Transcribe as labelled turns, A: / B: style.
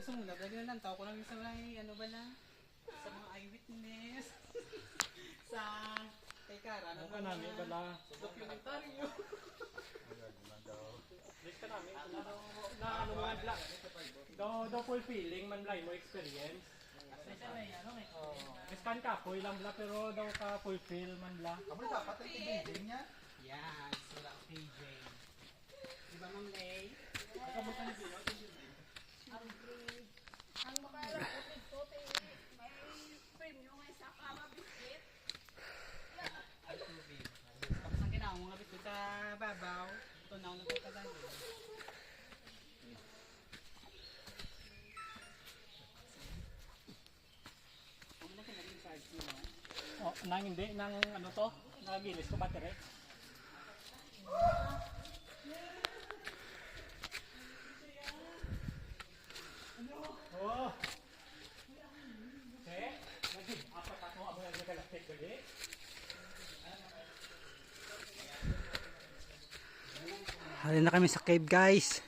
A: gusto mo na dali lang tao ko lang sa mga ano ba lang sa mga eyewitness sa kay Kara ano
B: Ano namin bala?
A: dokumentaryo.
B: List ka namin. Na ano mo bla. Do fulfilling man blay mo experience. Scan ka po ilang bla pero daw ka fulfill man bla.
C: Kamu dapat ang PJ niya.
A: Yan, sila PJ. Diba Ma'am Lay?
B: Kamusta ni Pino?
D: Ang makalapot nito, may premium ay sa kama biscuit.
A: Ay, tubig. Tapos ang ginawa mo nga bito sa babaw. Ito na ako nagpapagano. Ang laki na rin cards mo, no?
B: Oh, nang hindi nang ano to? Nagilis ko battery. Oh. Lagi apa tak mau abang jaga lapik balik.
A: Halin na kami sa cave guys.